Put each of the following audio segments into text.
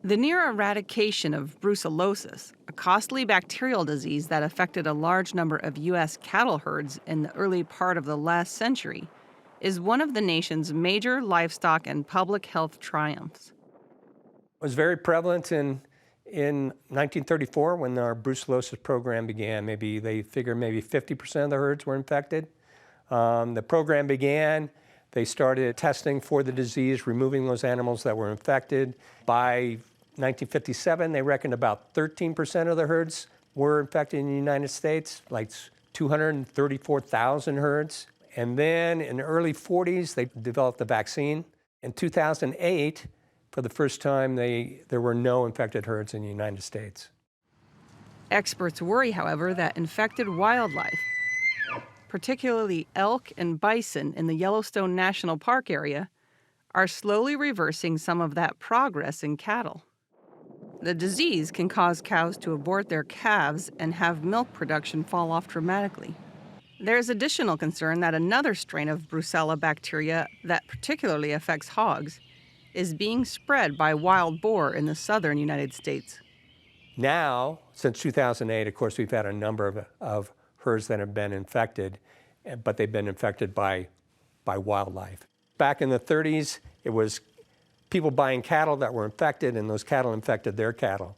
The near eradication of brucellosis, a costly bacterial disease that affected a large number of U.S. cattle herds in the early part of the last century, is one of the nation's major livestock and public health triumphs. It was very prevalent in 1934 when our brucellosis program began. They figured maybe 50% of the herds were infected. The program began. They started testing for the disease, removing those animals that were infected. By 1957, they reckoned about 13% of the herds were infected in the United States, like 234,000 herds. And then in the early 40s, they developed the vaccine. In 2008, for the first time, there were no infected herds in the United States. Experts worry, however, that infected wildlife, particularly elk and bison in the Yellowstone National Park area, are slowly reversing some of that progress in cattle. The disease can cause cows to abort their calves and have milk production fall off dramatically. There's additional concern that another strain of Brucella bacteria that particularly affects hogs is being spread by wild boar in the southern United States. Now, since 2008, of course, we've had a number of herds that have been infected, but they've been infected by wildlife. Back in the 30s, it was people buying cattle that were infected, and those cattle infected their cattle.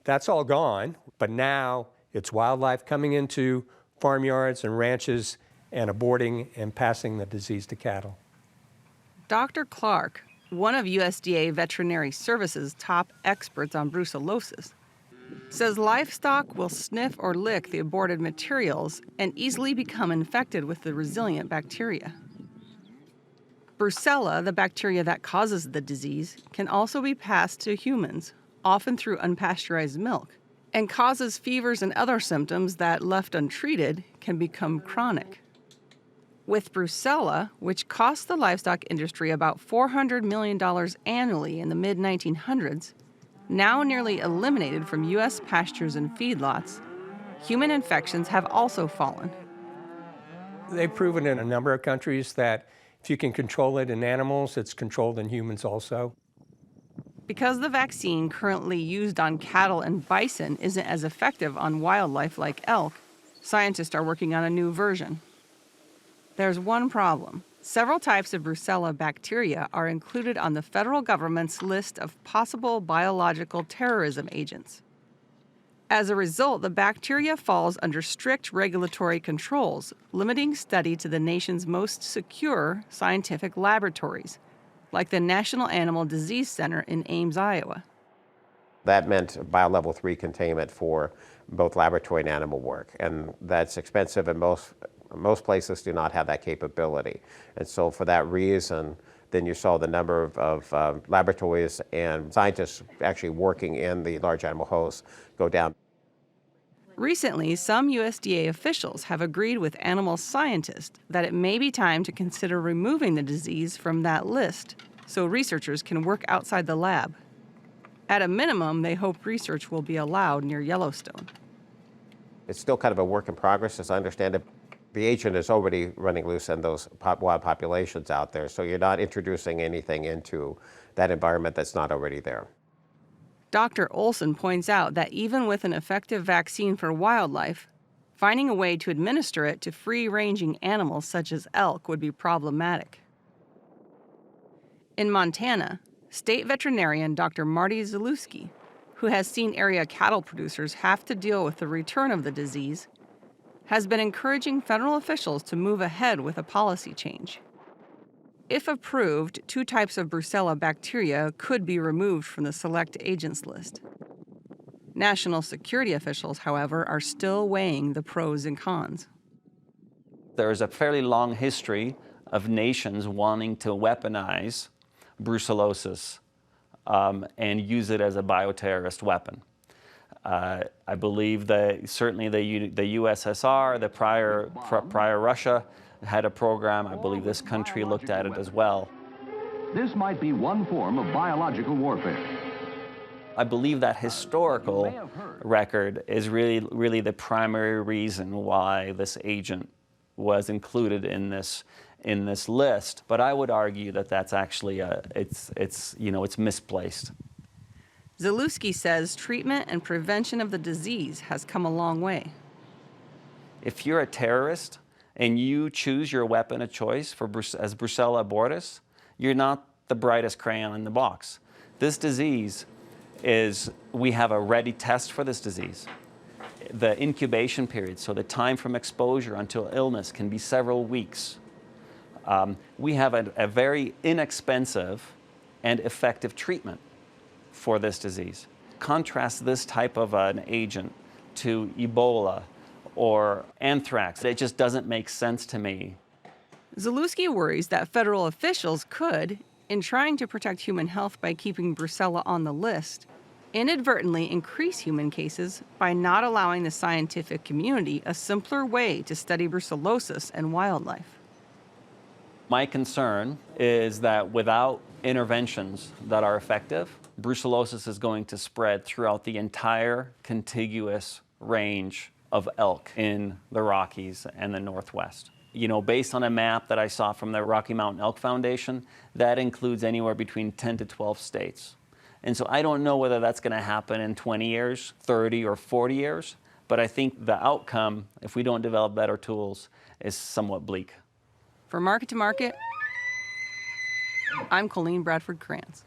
That's all gone, but now it's wildlife coming into farmyards and ranches and aborting and passing the disease to cattle. Dr. Clark, one of USDA Veterinary Services' top experts on brucellosis, says livestock will sniff or lick the aborted materials and easily become infected with the resilient bacteria. Brucella, the bacteria that causes the disease, can also be passed to humans, often through unpasteurized milk, and causes fevers and other symptoms that, left untreated, can become chronic. With Brucella, which cost the livestock industry about $400 million annually in the mid-1900s, now nearly eliminated from U.S. pastures and feedlots, human infections have also fallen. They've proven in a number of countries that if you can control it in animals, it's controlled in humans also. Because the vaccine currently used on cattle and bison isn't as effective on wildlife like elk, scientists are working on a new version. There's one problem. Several types of Brucella bacteria are included on the federal government's list of possible biological terrorism agents. As a result, the bacteria falls under strict regulatory controls, limiting study to the nation's most secure scientific laboratories, like the National Animal Disease Center in Ames, Iowa. That meant bio-level 3 containment for both laboratory and animal work, and that's expensive, and most places do not have that capability. And so for that reason, then you saw the number of laboratories and scientists actually working in the large animal hosts go down. Recently, some USDA officials have agreed with animal scientists that it may be time to consider removing the disease from that list so researchers can work outside the lab. At a minimum, they hope research will be allowed near Yellowstone. It's still kind of a work in progress, as I understand it. The agent is already running loose in those wild populations out there, so you're not introducing anything into that environment that's not already there. Dr. Olson points out that even with an effective vaccine for wildlife, finding a way to administer it to free-ranging animals such as elk would be problematic. In Montana, state veterinarian Dr. Marty Zalewski, who has seen area cattle producers have to deal with the return of the disease, has been encouraging federal officials to move ahead with a policy change. If approved, 2 types of Brucella bacteria could be removed from the select agents list. National security officials, however, are still weighing the pros and cons. There is a fairly long history of nations wanting to weaponize brucellosis and use it as a bioterrorist weapon. I believe that certainly the USSR, the prior Russia, had a program. I believe this country looked at it as well. This might be one form of biological warfare. I believe that historical record is really the primary reason why this agent was included in this list. But I would argue that that's actually it's misplaced. Zalewski says treatment and prevention of the disease has come a long way. If you're a terrorist and you choose your weapon of choice as Brucella abortus, you're not the brightest crayon in the box. This disease we have a ready test for this disease. The incubation period, so the time from exposure until illness, can be several weeks. We have a very inexpensive and effective treatment for this disease. Contrast this type of an agent to Ebola or anthrax. It just doesn't make sense to me. Zalewski worries that federal officials could, in trying to protect human health by keeping Brucella on the list, inadvertently increase human cases by not allowing the scientific community a simpler way to study brucellosis in wildlife. My concern is that without interventions that are effective, brucellosis is going to spread throughout the entire contiguous range of elk in the Rockies and the Northwest. You know, based on a map that I saw from the Rocky Mountain Elk Foundation, that includes anywhere between 10 to 12 states. And so I don't know whether that's going to happen in 20 years, 30 or 40 years, but I think the outcome, if we don't develop better tools, is somewhat bleak. For Market to Market, I'm Colleen Bradford Kranz.